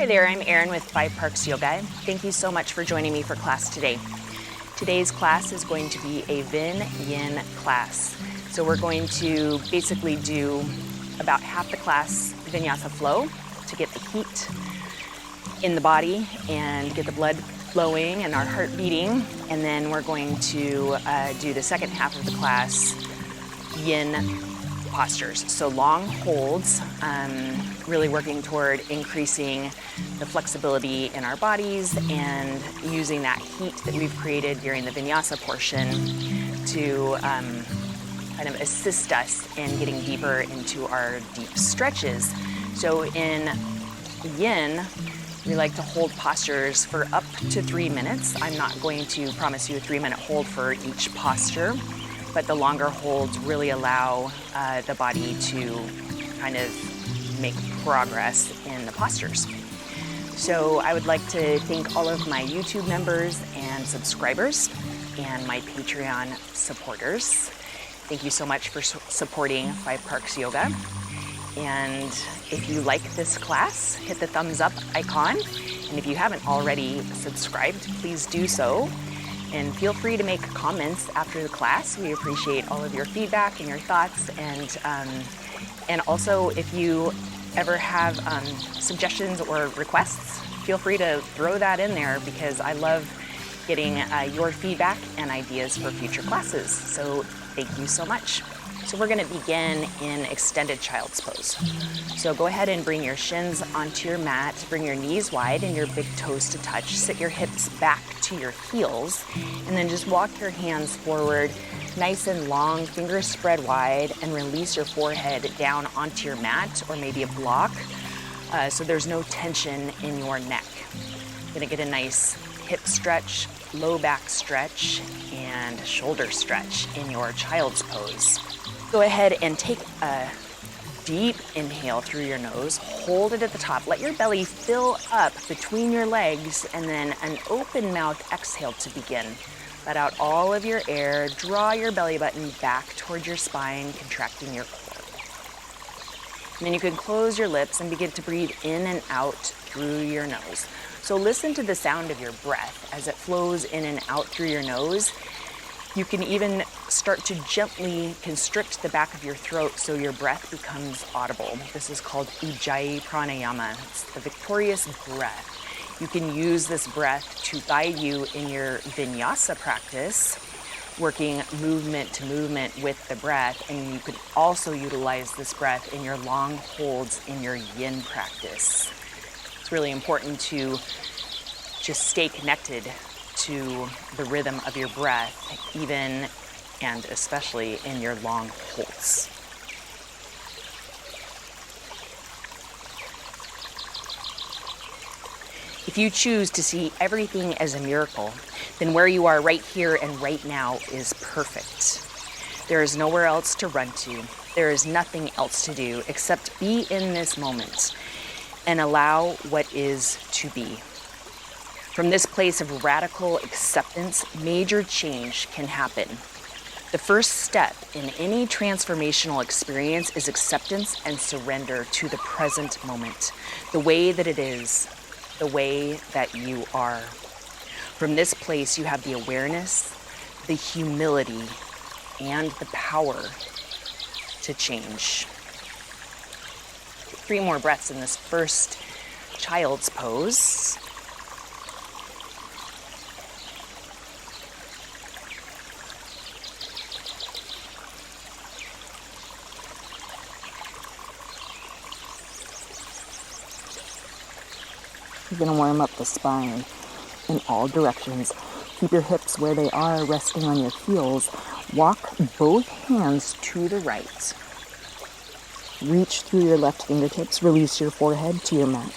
Hi there, I'm Erin with Five Parks Yoga. Thank you so much for joining me for class today. Today's class is going to be a Vinyasa-Yin class. So we're going to basically do about half the class Vinyasa flow to get the heat in the body and get the blood flowing and our heart beating. And then we're going to do the second half of the class Yin postures. So long holds, really working toward increasing the flexibility in our bodies and using that heat that we've created during the Vinyasa portion to kind of assist us in getting deeper into our deep stretches. So in Yin, we like to hold postures for up to 3 minutes. I'm not going to promise you a 3-minute hold for each posture, but the longer holds really allow the body to kind of make progress in the postures. So I would like to thank all of my YouTube members and subscribers and my Patreon supporters. Thank you so much for supporting Five Parks Yoga. And if you like this class, hit the thumbs up icon. And if you haven't already subscribed, please do so. And feel free to make comments after the class. We appreciate all of your feedback and your thoughts. And also, if you ever have suggestions or requests, feel free to throw that in there because I love getting your feedback and ideas for future classes. So thank you so much. So we're going to begin in extended child's pose. So go ahead and bring your shins onto your mat, bring your knees wide and your big toes to touch. Sit your hips back to your heels and then just walk your hands forward nice and long, fingers spread wide, and release your forehead down onto your mat or maybe a block so there's no tension in your neck. You're going to get a nice hip stretch, low back stretch, and shoulder stretch in your child's pose. Go ahead and take a deep inhale through your nose, hold it at the top, let your belly fill up between your legs, and then an open mouth exhale to begin. Let out all of your air, draw your belly button back towards your spine, contracting your core. And then you can close your lips and begin to breathe in and out through your nose. So listen to the sound of your breath as it flows in and out through your nose. You can even start to gently constrict the back of your throat so your breath becomes audible. This is called Ujjayi Pranayama. It's the victorious breath. You can use this breath to guide you in your Vinyasa practice, working movement to movement with the breath, and you can also utilize this breath in your long holds in your Yin practice. It's really important to just stay connected to the rhythm of your breath, even and especially in your long holds. If you choose to see everything as a miracle, then where you are right here and right now is perfect. There is nowhere else to run to. There is nothing else to do except be in this moment and allow what is to be. From this place of radical acceptance, major change can happen. The first step in any transformational experience is acceptance and surrender to the present moment, the way that it is, the way that you are. From this place, you have the awareness, the humility, and the power to change. 3 more breaths in this first child's pose. You're going to warm up the spine in all directions. Keep your hips where they are, resting on your heels. Walk both hands to the right. Reach through your left fingertips. Release your forehead to your mat.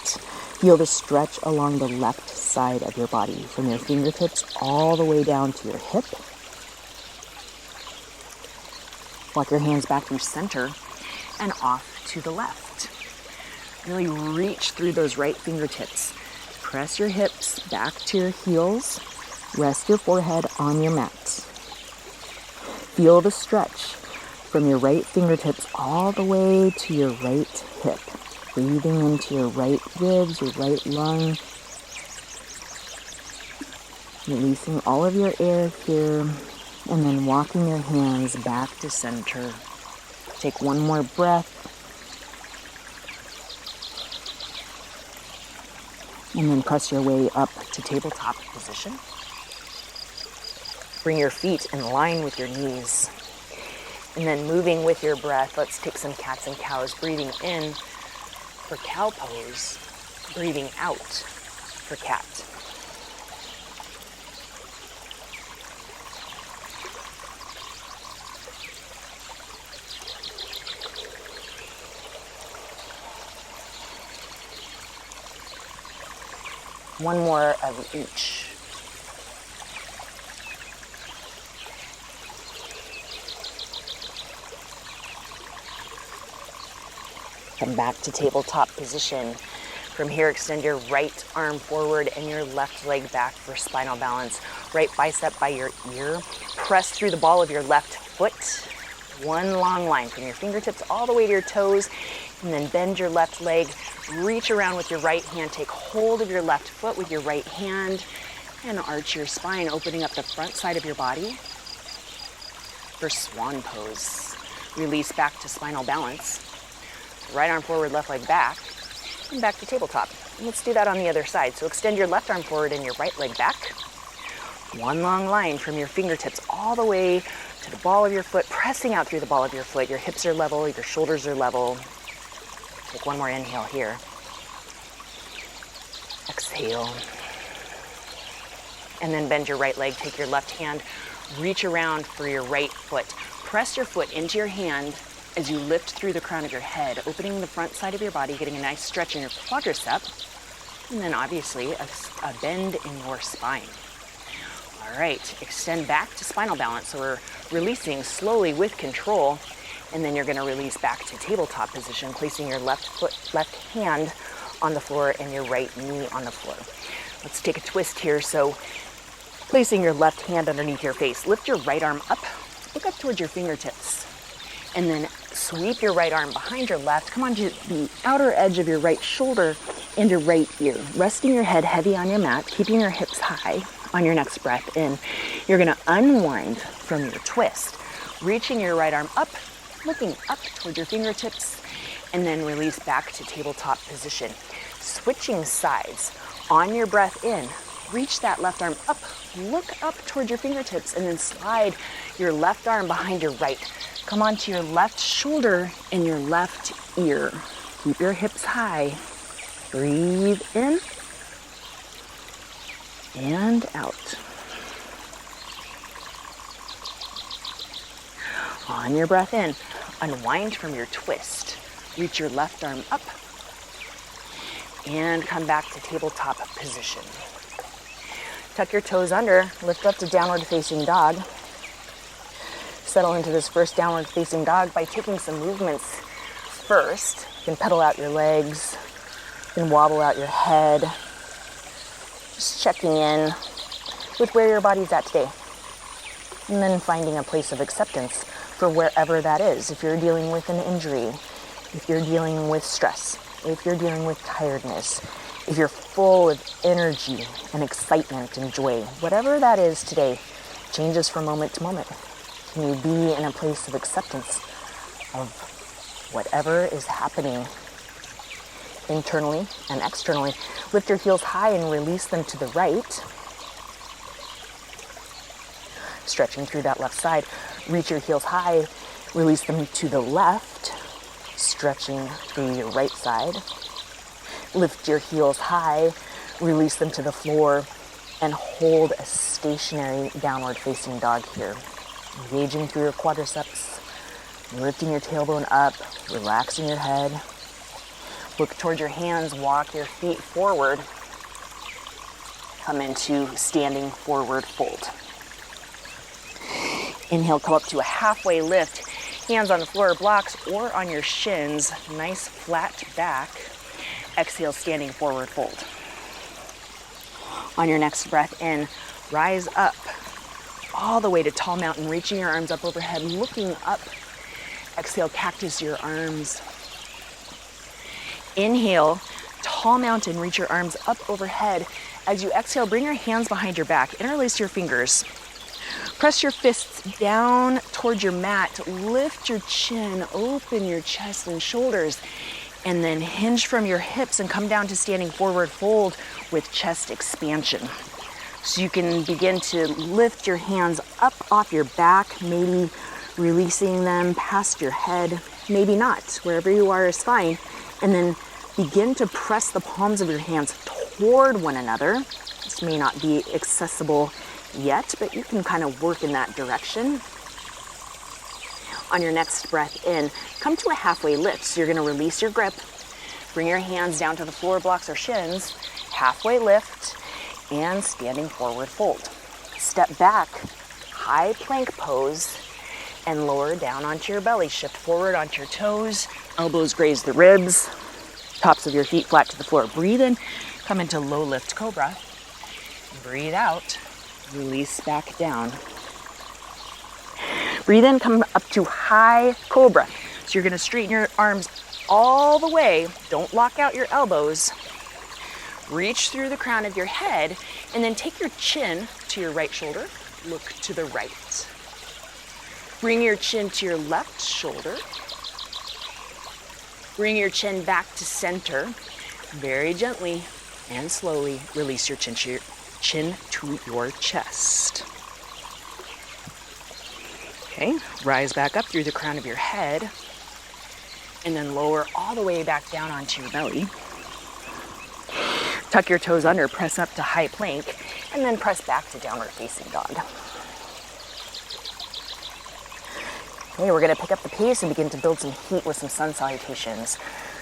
Feel the stretch along the left side of your body, from your fingertips all the way down to your hip. Walk your hands back through center and off to the left. Really reach through those right fingertips. Press your hips back to your heels. Rest your forehead on your mat. Feel the stretch from your right fingertips all the way to your right hip. Breathing into your right ribs, your right lung. Releasing all of your air here. And then walking your hands back to center. Take one more breath. And then press your way up to tabletop position. Bring your feet in line with your knees. And then moving with your breath, let's take some cats and cows. Breathing in for cow pose. Breathing out for cat. One more of each. Come back to tabletop position. From here, extend your right arm forward and your left leg back for spinal balance. Right bicep by your ear. Press through the ball of your left foot. One long line from your fingertips all the way to your toes. And then bend your left leg. Reach around with your right hand. Take hold of your left foot with your right hand. And arch your spine, opening up the front side of your body for swan pose. Release back to spinal balance. Right arm forward, left leg back, and back to tabletop. And let's do that on the other side. So extend your left arm forward and your right leg back. One long line from your fingertips all the way to the ball of your foot, pressing out through the ball of your foot. Your hips are level, your shoulders are level. Take one more inhale here. Exhale. And then bend your right leg, take your left hand, reach around for your right foot. Press your foot into your hand as you lift through the crown of your head, opening the front side of your body, getting a nice stretch in your quadricep, and then obviously a bend in your spine. All right, extend back to spinal balance. So we're releasing slowly with control, and then you're gonna release back to tabletop position, placing your left hand on the floor and your right knee on the floor. Let's take a twist here. So placing your left hand underneath your face, lift your right arm up, look up towards your fingertips, and then sweep your right arm behind your left. Come onto the outer edge of your right shoulder and your right ear. Resting your head heavy on your mat, keeping your hips high. On your next breath in, you're gonna unwind from your twist, reaching your right arm up, looking up toward your fingertips, and then release back to tabletop position. Switching sides. On your breath in, reach that left arm up, look up toward your fingertips, and then slide your left arm behind your right. Come onto your left shoulder and your left ear. Keep your hips high. Breathe in and out. On your breath in, unwind from your twist. Reach your left arm up and come back to tabletop position. Tuck your toes under, lift up to downward facing dog. Settle into this first downward facing dog by taking some movements first. You can pedal out your legs, you can wobble out your head. Just checking in with where your body's at today. And then finding a place of acceptance for wherever that is. If you're dealing with an injury, if you're dealing with stress, if you're dealing with tiredness, if you're full of energy and excitement and joy, whatever that is today, changes from moment to moment. Can you be in a place of acceptance of whatever is happening internally and externally? Lift your heels high and release them to the right. Stretching through that left side. Reach your heels high, release them to the left. Stretching through your right side. Lift your heels high, release them to the floor, and hold a stationary downward facing dog here. Engaging through your quadriceps, lifting your tailbone up, relaxing your head. Look towards your hands, walk your feet forward. Come into standing forward fold. Inhale, come up to a halfway lift. Hands on the floor, blocks, or on your shins. Nice flat back. Exhale, standing forward fold. On your next breath in, rise up all the way to tall mountain, reaching your arms up overhead, looking up. Exhale, cactus your arms. Inhale, tall mountain, reach your arms up overhead. As you exhale, bring your hands behind your back, interlace your fingers. Press your fists down towards your mat, lift your chin, open your chest and shoulders, and then hinge from your hips and come down to standing forward fold with chest expansion. So you can begin to lift your hands up off your back, maybe releasing them past your head, maybe not, wherever you are is fine. And then begin to press the palms of your hands toward one another. This may not be accessible yet, but you can kind of work in that direction. On your next breath in, come to a halfway lift. So you're gonna release your grip, bring your hands down to the floor blocks or shins, halfway lift, and standing forward fold. Step back, high plank pose, and lower down onto your belly. Shift forward onto your toes, elbows graze the ribs, tops of your feet flat to the floor. Breathe in, come into low lift cobra. Breathe out, release back down. Breathe in, come up to high cobra. So you're gonna straighten your arms all the way. Don't lock out your elbows. Reach through the crown of your head, and then take your chin to your right shoulder. Look to the right. Bring your chin to your left shoulder. Bring your chin back to center. Very gently and slowly release your chin to your chest. Okay, rise back up through the crown of your head, and then lower all the way back down onto your belly. Tuck your toes under, press up to high plank, and then press back to downward facing dog. Okay, we're gonna pick up the pace and begin to build some heat with some sun salutations.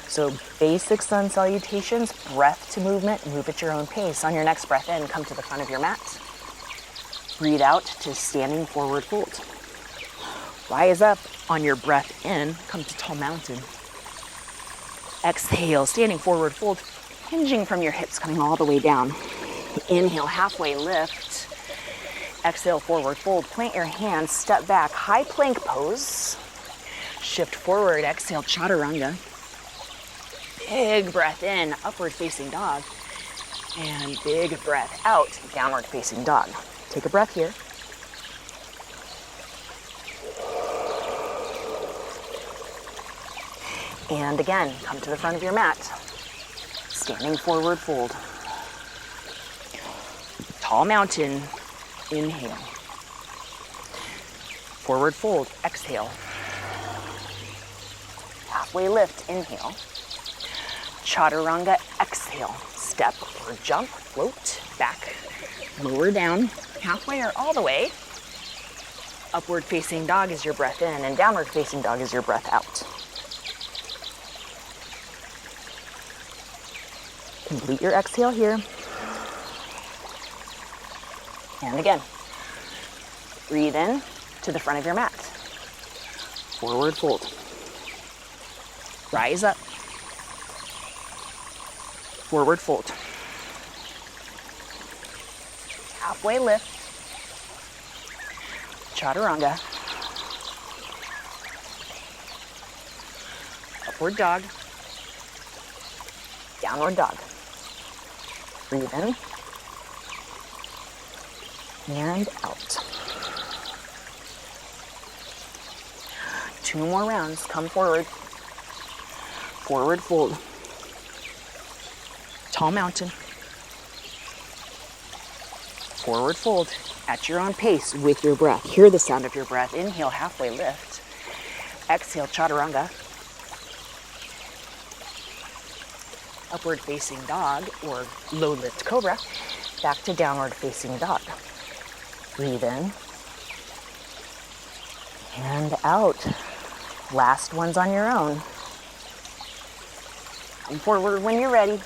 So basic sun salutations, breath to movement, move at your own pace. On your next breath in, come to the front of your mat. Breathe out to standing forward fold. Rise up. On your breath in, come to tall mountain. Exhale, standing forward fold, hinging from your hips, coming all the way down. Inhale, halfway lift. Exhale, forward fold. Plant your hands, step back, high plank pose. Shift forward, exhale, chaturanga. Big breath in, upward facing dog. And big breath out, downward facing dog. Take a breath here. And again, come to the front of your mat. Standing forward fold. Tall mountain, inhale. Forward fold, exhale. Halfway lift, inhale. Chaturanga, exhale. Step or jump, float, back, lower down, halfway or all the way. Upward facing dog is your breath in, and downward facing dog is your breath out. Complete your exhale here. And again, breathe in to the front of your mat. Forward fold. Rise up. Forward fold. Halfway lift. Chaturanga. Upward dog. Downward dog. Breathe in and out. 2 more rounds. Come forward. Forward fold. Tall mountain. Forward fold at your own pace with your breath. Hear the sound of your breath. Inhale, halfway lift. Exhale, chaturanga. Upward facing dog or low lift cobra. Back to downward facing dog. Breathe in and out. Last one's on your own. Come forward when you're ready.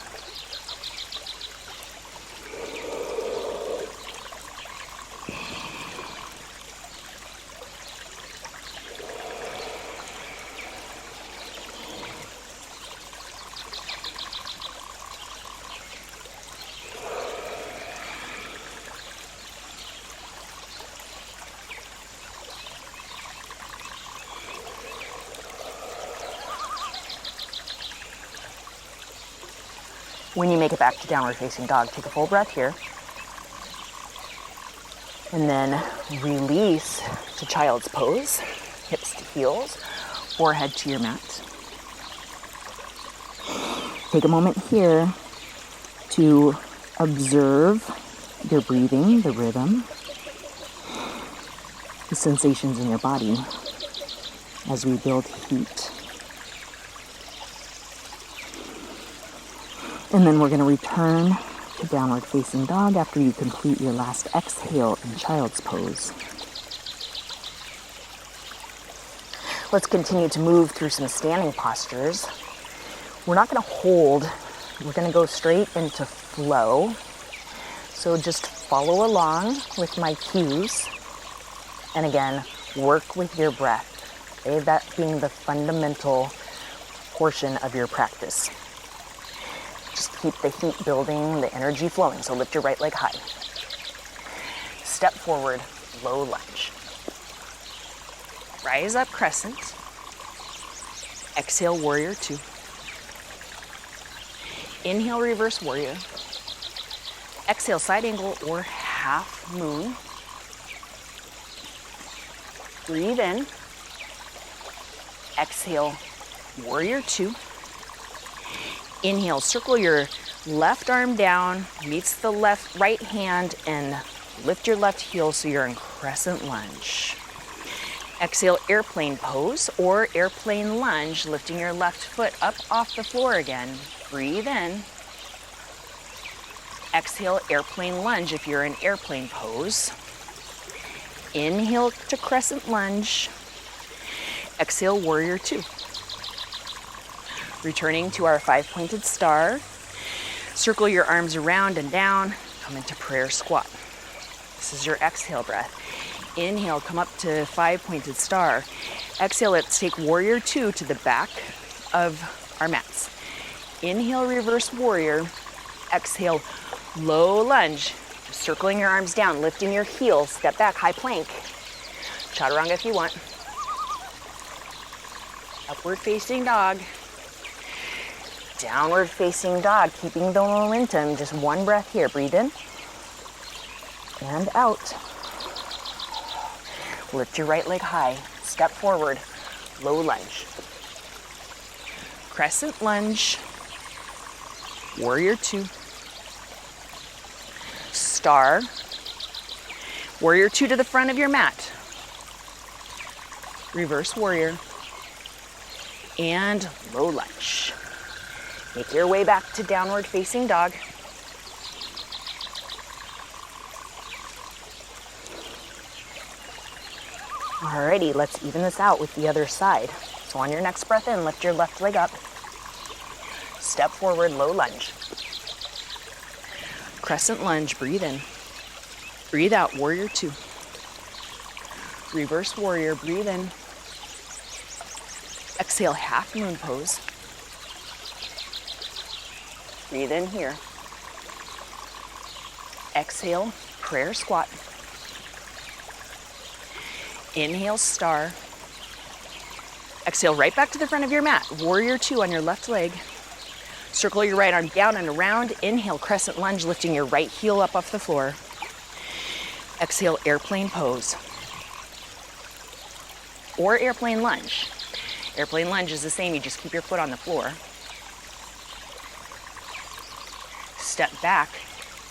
When you make it back to downward facing dog, take a full breath here. And then release to child's pose, hips to heels, forehead to your mat. Take a moment here to observe your breathing, the rhythm, the sensations in your body as we build heat. And then we're going to return to downward facing dog after you complete your last exhale in child's pose. Let's continue to move through some standing postures. We're not going to hold, we're going to go straight into flow. So just follow along with my cues. And again, work with your breath. Okay? That being the fundamental portion of your practice. Just keep the heat building, the energy flowing. So lift your right leg high. Step forward, low lunge. Rise up, crescent. Exhale, warrior two. Inhale, reverse warrior. Exhale, side angle or half moon. Breathe in. Exhale, warrior two. Inhale, circle your left arm down, meets the right hand, and lift your left heel so you're in crescent lunge. Exhale, airplane pose or airplane lunge, lifting your left foot up off the floor again. Breathe in. Exhale, airplane lunge if you're in airplane pose. Inhale to crescent lunge. Exhale, warrior two. Returning to our 5-pointed star. Circle your arms around and down. Come into prayer squat. This is your exhale breath. Inhale, come up to 5-pointed star. Exhale, let's take warrior two to the back of our mats. Inhale, reverse warrior. Exhale, low lunge. Just circling your arms down, lifting your heels, step back, high plank. Chaturanga if you want. Upward facing dog. Downward facing dog, keeping the momentum. Just one breath here. Breathe in and out. Lift your right leg high. Step forward, low lunge. Crescent lunge. Warrior two. Star. Warrior two to the front of your mat. Reverse warrior. And low lunge. Make your way back to downward facing dog. Alrighty, let's even this out with the other side. So on your next breath in, lift your left leg up. Step forward, low lunge. Crescent lunge, breathe in. Breathe out, warrior two. Reverse warrior, breathe in. Exhale, half moon pose. Breathe in here. Exhale, prayer squat. Inhale, star. Exhale, right back to the front of your mat. Warrior two on your left leg. Circle your right arm down and around. Inhale, crescent lunge, lifting your right heel up off the floor. Exhale, airplane pose. Or airplane lunge. Airplane lunge is the same, you just keep your foot on the floor. Step back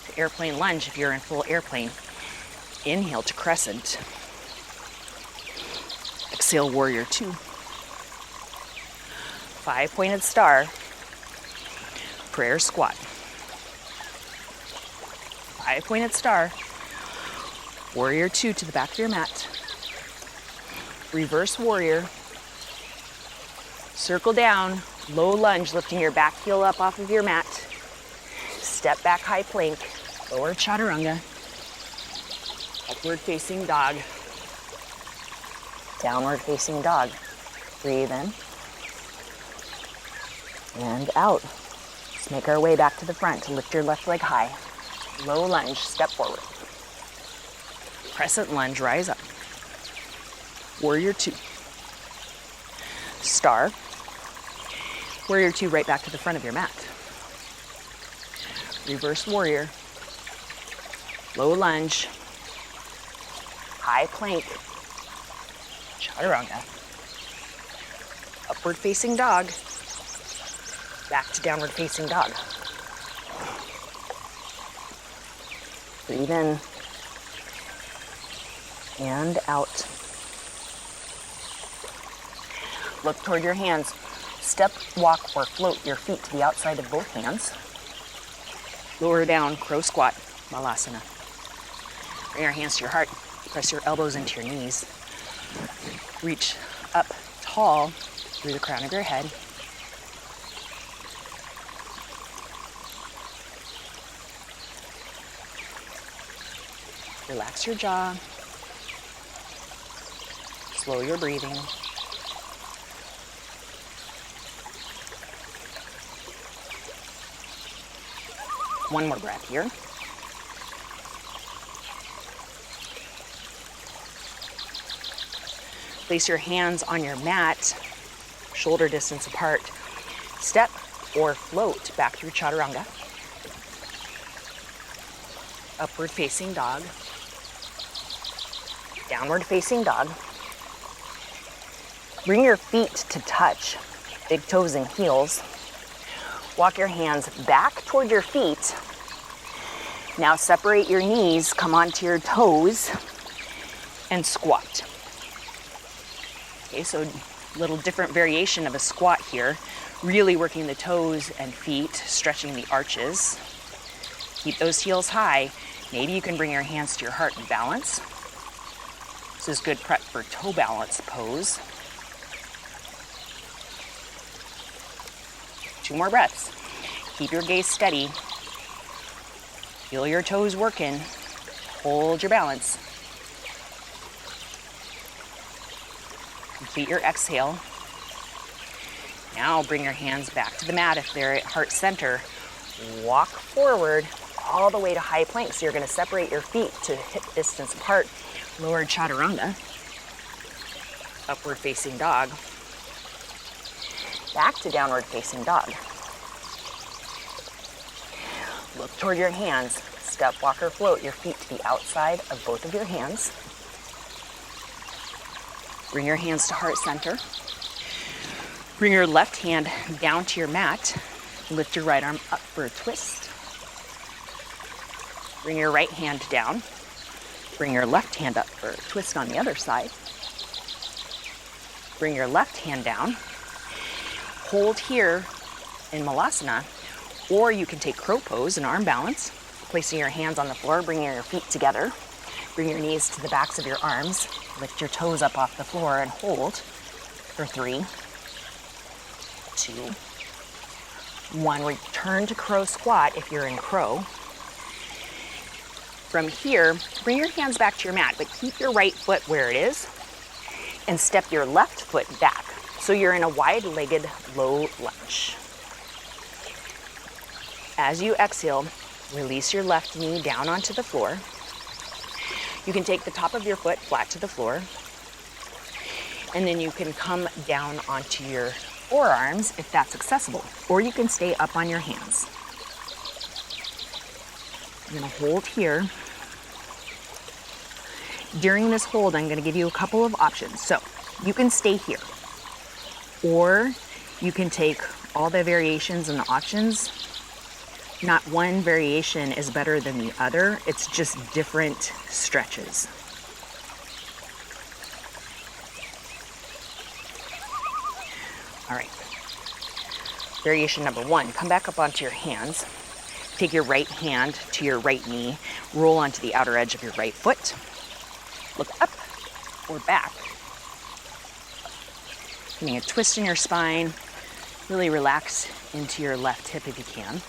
to airplane lunge if you're in full airplane. Inhale to crescent. Exhale, warrior two. 5-pointed star. Prayer squat. 5-pointed star. Warrior two to the back of your mat. Reverse warrior. Circle down, low lunge, lifting your back heel up off of your mat. Step back, high plank, lower chaturanga. Upward facing dog. Downward facing dog. Breathe in and out. Let's make our way back to the front to lift your left leg high. Low lunge, step forward. Crescent lunge, rise up. Warrior two. Star. Warrior two, right back to the front of your mat. reverse warrior, low lunge, high plank, chaturanga, upward facing dog, back to downward facing dog. Breathe in and out. Look toward your hands. Step, walk, or float your feet to the outside of both hands. Lower down, crow squat, malasana. Bring your hands to your heart. Press your elbows into your knees. Reach up tall through the crown of your head. Relax your jaw. Slow your breathing. One more breath here. Place your hands on your mat, shoulder distance apart. Step or float back through chaturanga. Upward facing dog. Downward facing dog. Bring your feet to touch, big toes and heels. Walk your hands back toward your feet. Now separate your knees, come onto your toes, and squat. Okay, so little different variation of a squat here. Really working the toes and feet, stretching the arches. Keep those heels high. Maybe you can bring your hands to your heart and balance. This is good prep for toe balance pose. 2 more breaths. Keep your gaze steady. Feel your toes working. Hold your balance. Complete your exhale. Now bring your hands back to the mat if they're at heart center. Walk forward all the way to high plank. So you're going to separate your feet to hip distance apart. Lower chaturanga. Upward facing dog. Back to downward facing dog. Look toward your hands. Step, walk, or float your feet to the outside of both of your hands. Bring your hands to heart center. Bring your left hand down to your mat. Lift your right arm up for a twist. Bring your right hand down. Bring your left hand up for a twist on the other side. Bring your left hand down. Hold here in malasana, or you can take crow pose and arm balance, placing your hands on the floor, bringing your feet together. Bring your knees to the backs of your arms. Lift your toes up off the floor and hold for 3, 2, 1. Return to crow squat if you're in crow. From here, bring your hands back to your mat, but keep your right foot where it is and step your left foot back. So you're in a wide-legged low lunge. As you exhale, release your left knee down onto the floor. You can take the top of your foot flat to the floor, and then you can come down onto your forearms if that's accessible, or you can stay up on your hands. I'm going to hold here. During this hold, I'm going to give you a couple of options. So you can stay here, or you can take all the variations and the options. Not one variation is better than the other. It's just different stretches. All right. Variation number 1, come back up onto your hands. Take your right hand to your right knee. Roll onto the outer edge of your right foot. Look up or back. Getting a twist in your spine. Really relax into your left hip if you can.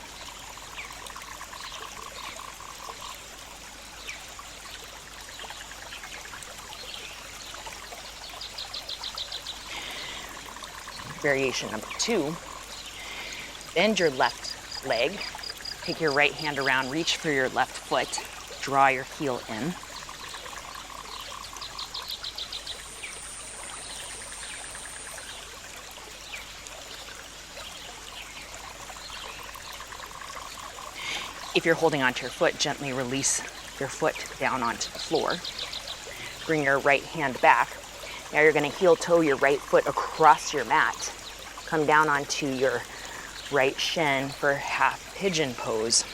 Variation number 2, bend your left leg, take your right hand around, reach for your left foot, draw your heel in. If you're holding onto your foot, gently release your foot down onto the floor. Bring your right hand back. Now you're going to heel toe your right foot across your mat. Come down onto your right shin for half pigeon pose.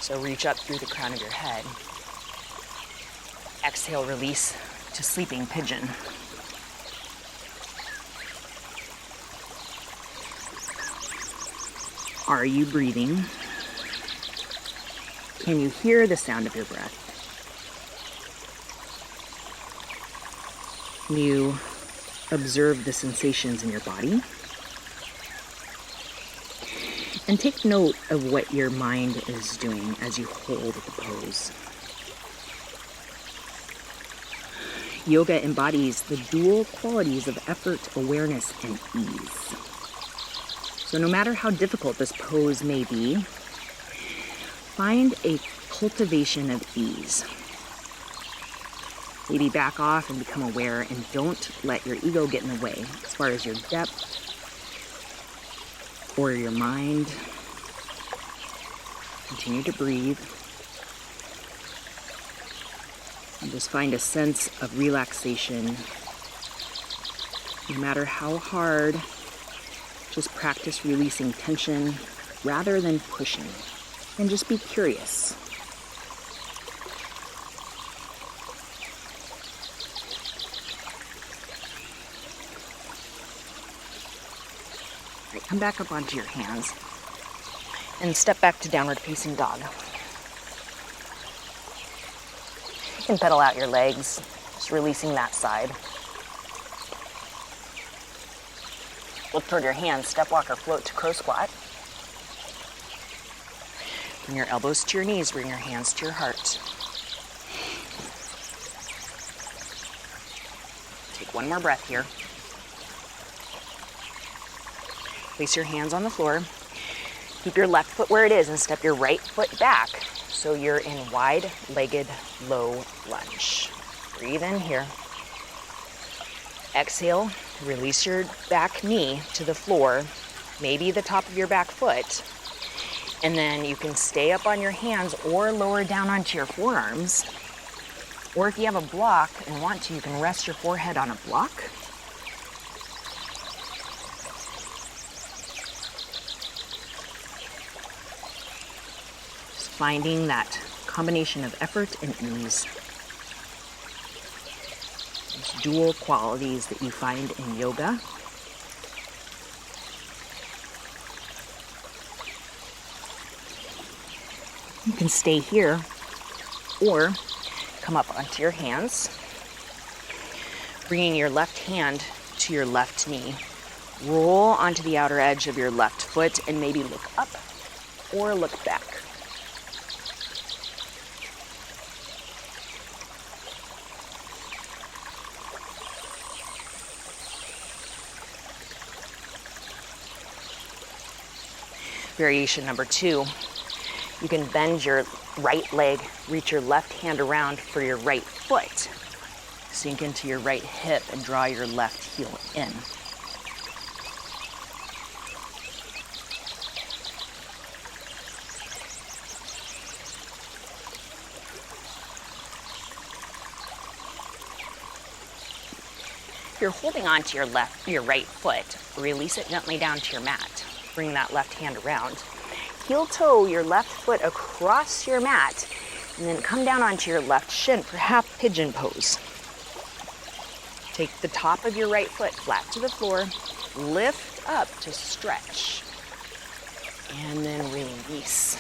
So reach up through the crown of your head. Exhale, release to sleeping pigeon. Are you breathing? Can you hear the sound of your breath? Can you observe the sensations in your body? And take note of what your mind is doing as you hold the pose. Yoga embodies the dual qualities of effort, awareness, and ease. So no matter how difficult this pose may be, find a cultivation of ease. Maybe back off and become aware, and don't let your ego get in the way as far as your depth or your mind. Continue to breathe. And just find a sense of relaxation. No matter how hard, just practice releasing tension rather than pushing. And just be curious. All right, come back up onto your hands and step back to downward facing dog. You can pedal out your legs, just releasing that side. Look toward your hands, step, walk, or float to crow squat. Bring your elbows to your knees, bring your hands to your heart. Take one more breath here. Place your hands on the floor. Keep your left foot where it is and step your right foot back so you're in wide-legged low lunge. Breathe in here. Exhale, release your back knee to the floor, maybe the top of your back foot, and then you can stay up on your hands or lower down onto your forearms. Or if you have a block and want to, you can rest your forehead on a block. Just finding that combination of effort and ease. Those dual qualities that you find in yoga. You can stay here or come up onto your hands, bringing your left hand to your left knee. Roll onto the outer edge of your left foot and maybe look up or look back. Variation number 2. You can bend your right leg, reach your left hand around for your right foot. Sink into your right hip and draw your left heel in. If you're holding on to your right foot, release it gently down to your mat. Bring that left hand around. Heel toe your left foot across your mat and then come down onto your left shin for half pigeon pose. Take the top of your right foot flat to the floor, lift up to stretch, and then release.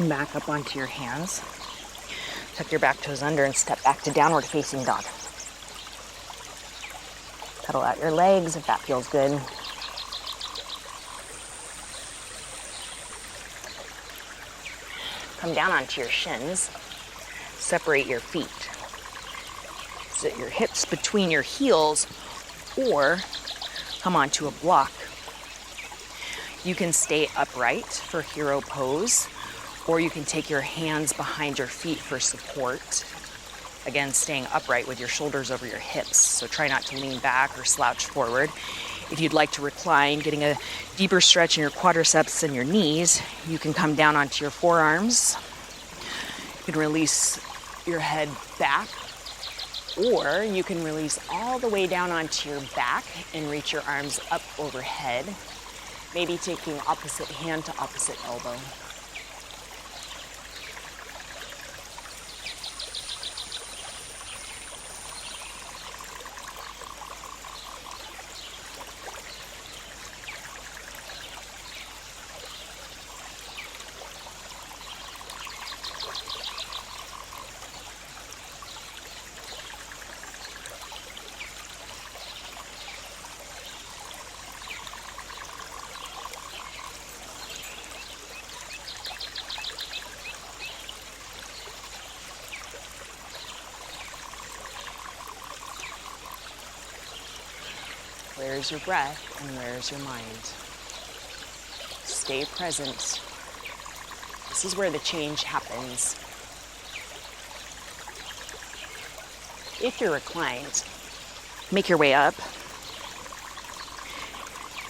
Come back up onto your hands. Tuck your back toes under and step back to downward facing dog. Pedal out your legs if that feels good. Come down onto your shins. Separate your feet. Sit your hips between your heels or come onto a block. You can stay upright for hero pose, or you can take your hands behind your feet for support. Again, staying upright with your shoulders over your hips, so try not to lean back or slouch forward. If you'd like to recline, getting a deeper stretch in your quadriceps and your knees, you can come down onto your forearms. You can release your head back, or you can release all the way down onto your back and reach your arms up overhead, maybe taking opposite hand to opposite elbow. Where's your breath and where's your mind? Stay present. This is where the change happens. If you're reclined, make your way up.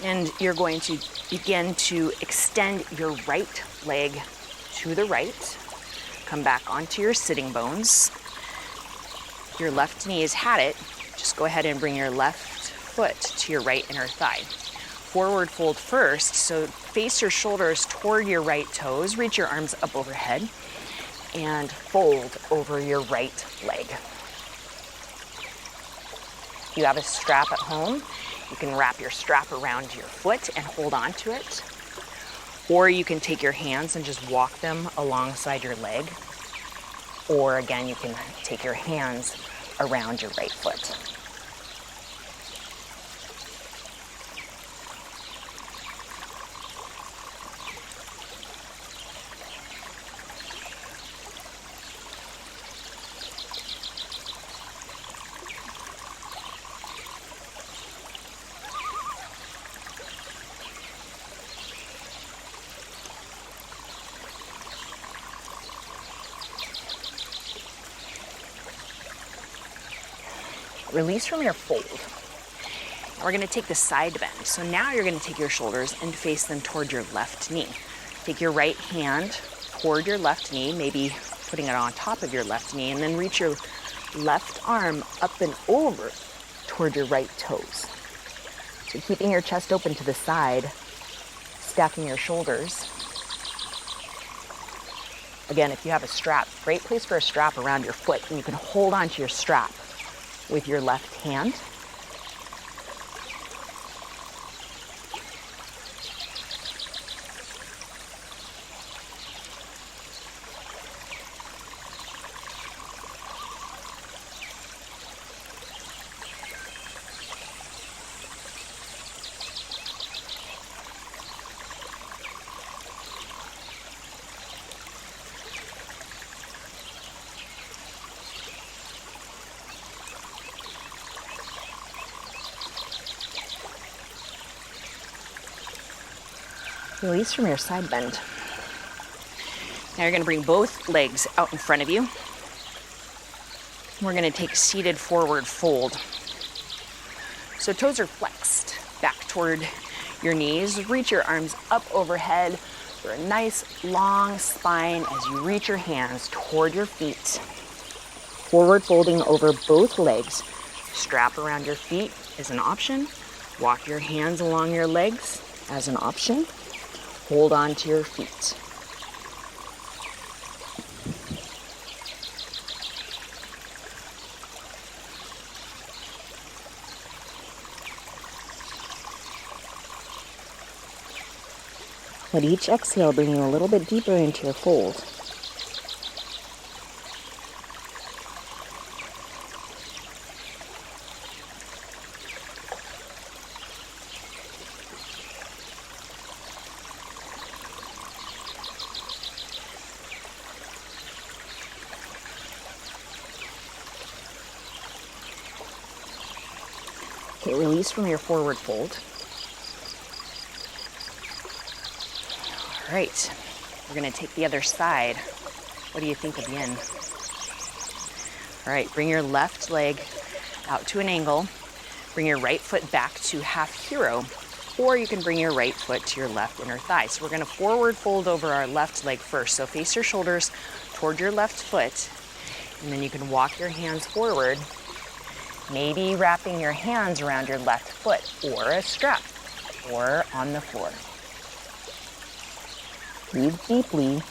And you're going to begin to extend your right leg to the right. Come back onto your sitting bones. Your left knee has had it. Just go ahead and bring your left foot to your right inner thigh. Forward fold first, so face your shoulders toward your right toes, reach your arms up overhead, and fold over your right leg. If you have a strap at home, you can wrap your strap around your foot and hold on to it. Or you can take your hands and just walk them alongside your leg. Or again, you can take your hands around your right foot. Release from your fold. We're going to take the side bend. So now you're going to take your shoulders and face them toward your left knee. Take your right hand toward your left knee, maybe putting it on top of your left knee, and then reach your left arm up and over toward your right toes. So keeping your chest open to the side, stacking your shoulders. Again, if you have a strap, great place for a strap around your foot, and you can hold onto your strap with your left hand. Release from your side bend. Now you're going to bring both legs out in front of you. We're going to take seated forward fold. So toes are flexed back toward your knees. Reach your arms up overhead for a nice long spine as you reach your hands toward your feet. Forward folding over both legs. Strap around your feet is an option. Walk your hands along your legs as an option. Hold on to your feet. Let each exhale bring you a little bit deeper into your fold. Okay, release from your forward fold. All right, we're going to take the other side. What do you think of yin? All right, bring your left leg out to an angle. Bring your right foot back to half hero, or you can bring your right foot to your left inner thigh. So we're going to forward fold over our left leg first. So face your shoulders toward your left foot, and then you can walk your hands forward, maybe wrapping your hands around your left foot, or a strap, or on the floor. Breathe deeply.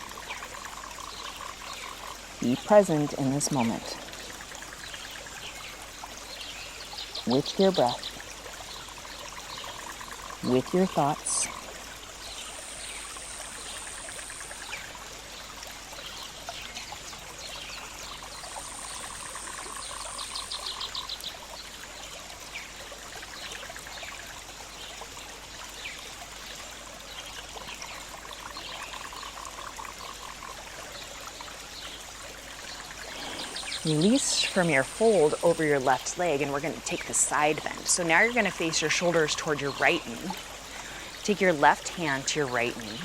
Be present in this moment with your breath, with your thoughts. Release from your fold over your left leg, and we're going to take the side bend. So now you're going to face your shoulders toward your right knee. Take your left hand to your right knee.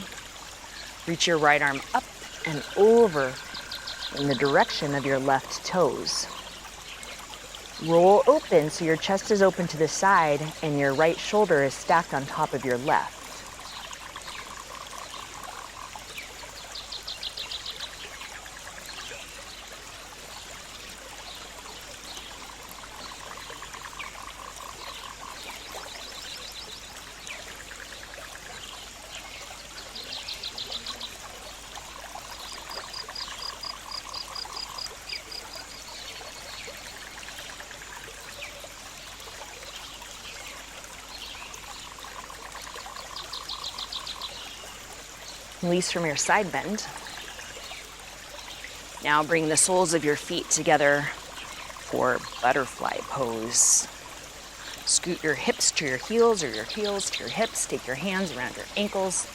Reach your right arm up and over in the direction of your left toes. Roll open so your chest is open to the side and your right shoulder is stacked on top of your left. Release from your side bend. Now bring the soles of your feet together for butterfly pose. Scoot your hips to your heels or your heels to your hips. Take your hands around your ankles.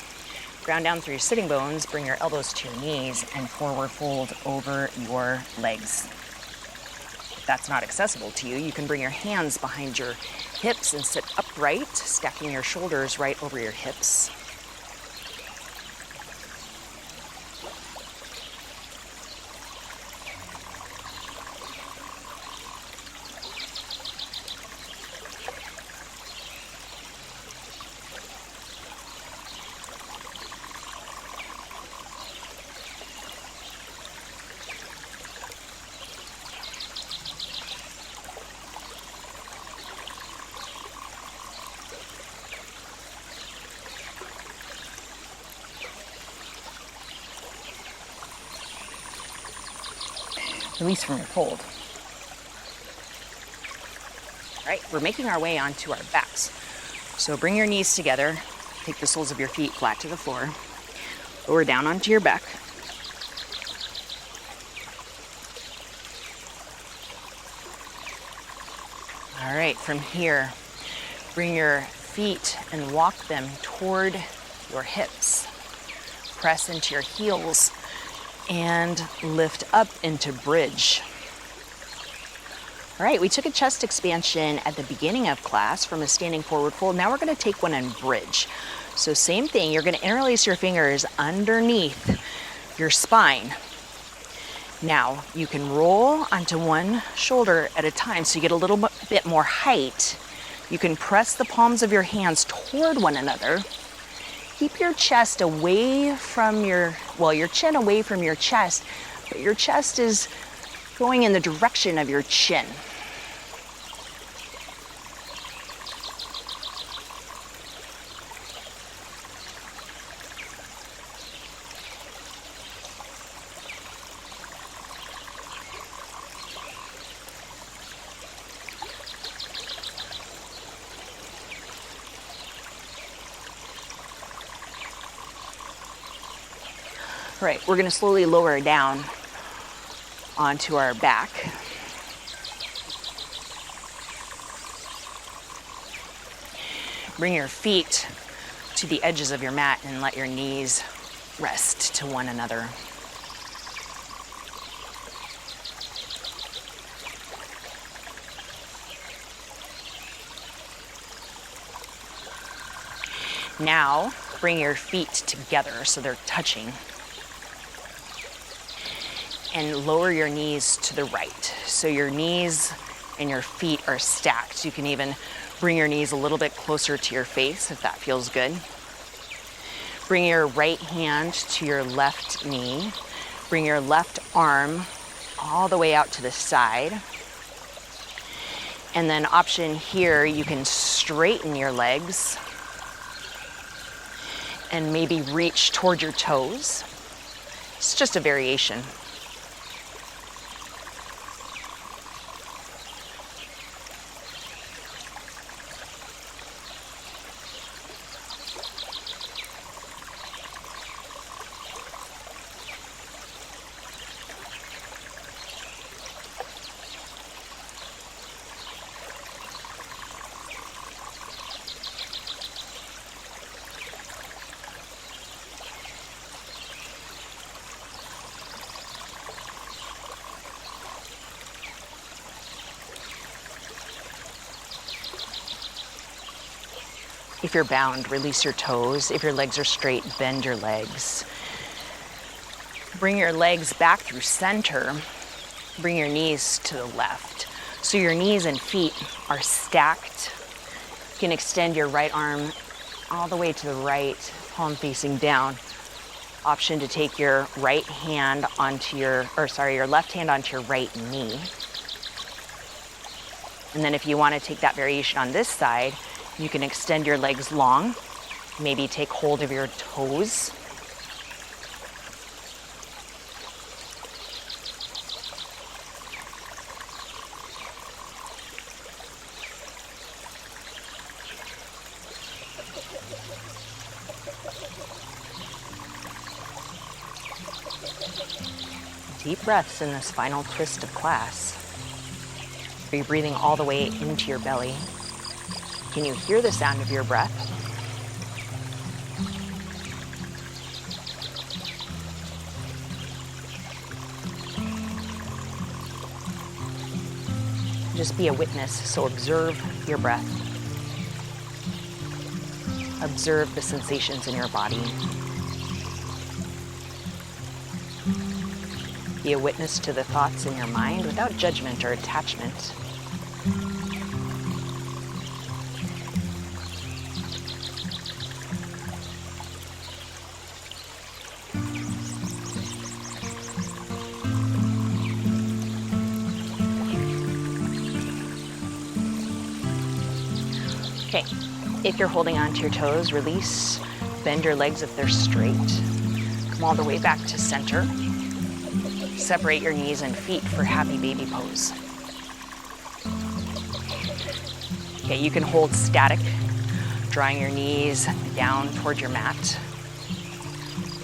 Ground down through your sitting bones. Bring your elbows to your knees and forward fold over your legs. If that's not accessible to you, you can bring your hands behind your hips and sit upright, stacking your shoulders right over your hips. Release from your fold. All right, we're making our way onto our backs. So bring your knees together, take the soles of your feet flat to the floor, lower down onto your back. All right, from here, bring your feet and walk them toward your hips. Press into your heels and lift up into bridge. All right, we took a chest expansion at the beginning of class from a standing forward fold. Now we're going to take one in bridge. So same thing, you're going to interlace your fingers underneath your spine. Now you can roll onto one shoulder at a time so you get a little bit more height. You can press the palms of your hands toward one another. Keep your chest away from your chin away from your chest, but your chest is going in the direction of your chin. All right, we're gonna slowly lower down onto our back. Bring your feet to the edges of your mat and let your knees rest to one another. Now, bring your feet together so they're touching. And lower your knees to the right. So your knees and your feet are stacked. You can even bring your knees a little bit closer to your face if that feels good. Bring your right hand to your left knee. Bring your left arm all the way out to the side. And then option here, you can straighten your legs and maybe reach toward your toes. It's just a variation. If you're bound, release your toes. If your legs are straight, bend your legs. Bring your legs back through center. Bring your knees to the left. So your knees and feet are stacked. You can extend your right arm all the way to the right, palm facing down. Option to take your right hand onto your left hand onto your right knee. And then if you want to take that variation on this side, you can extend your legs long, maybe take hold of your toes. Deep breaths in this final twist of class. Are you breathing all the way into your belly? Can you hear the sound of your breath? Just be a witness, so observe your breath. Observe the sensations in your body. Be a witness to the thoughts in your mind without judgment or attachment. Okay, if you're holding on to your toes, release, bend your legs if they're straight. Come all the way back to center. Separate your knees and feet for happy baby pose. Okay, you can hold static, drawing your knees down toward your mat,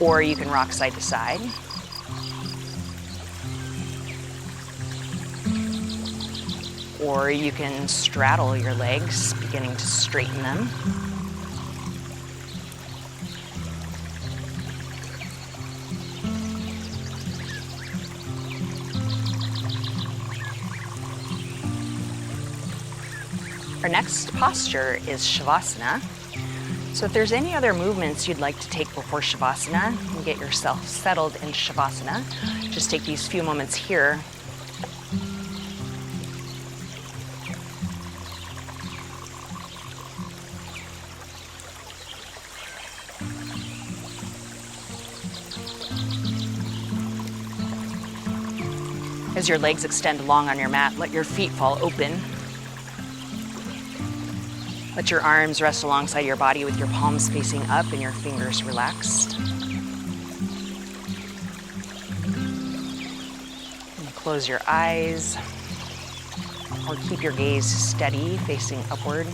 or you can rock side to side. Or you can straddle your legs, beginning to straighten them. Our next posture is Savasana. So if there's any other movements you'd like to take before Savasana and get yourself settled in Savasana, just take these few moments here. As your legs extend long on your mat, let your feet fall open. Let your arms rest alongside your body with your palms facing up and your fingers relaxed. And close your eyes or keep your gaze steady, facing upward.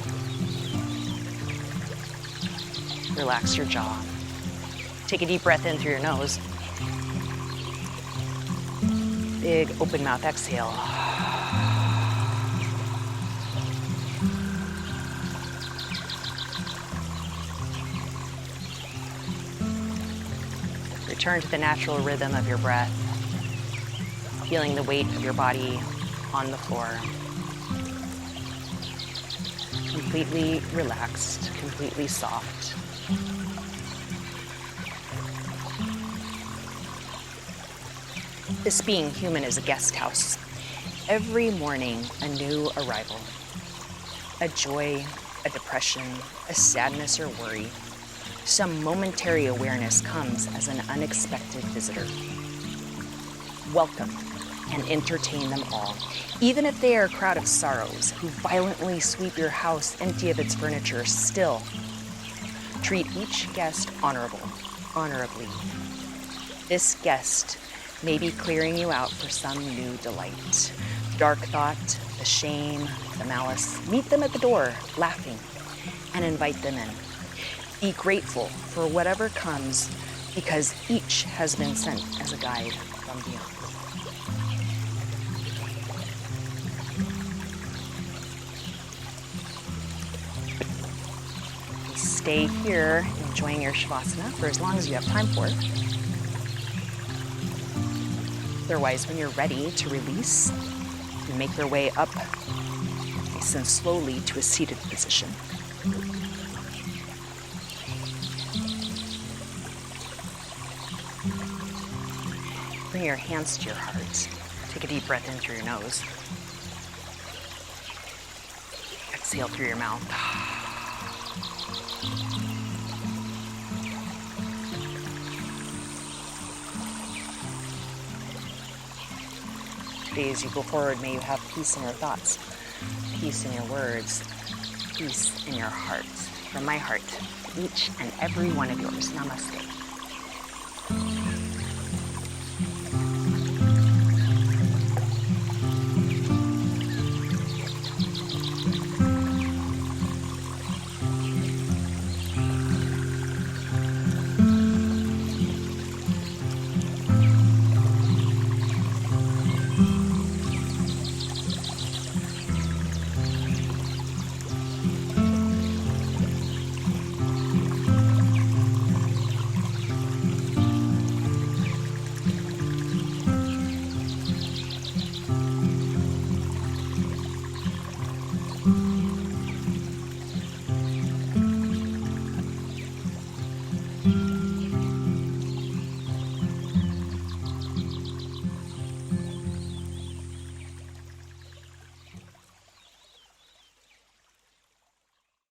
Relax your jaw. Take a deep breath in through your nose. Big open mouth exhale. Return to the natural rhythm of your breath, feeling the weight of your body on the floor. Completely relaxed, completely soft. This being human is a guest house. Every morning, a new arrival. A joy, a depression, a sadness or worry. Some momentary awareness comes as an unexpected visitor. Welcome and entertain them all, even if they are a crowd of sorrows who violently sweep your house empty of its furniture. Still, treat each guest honorably. This guest may be clearing you out for some new delight. Dark thought, the shame, the malice. Meet them at the door, laughing, and invite them in. Be grateful for whatever comes, because each has been sent as a guide from beyond. Stay here, enjoying your Savasana for as long as you have time for it. Otherwise, when you're ready to release, you make your way up nice and slowly to a seated position. Bring your hands to your heart. Take a deep breath in through your nose. Exhale through your mouth. Today, as you go forward, may you have peace in your thoughts, peace in your words, peace in your heart. From my heart, to each and every one of yours. Namaste.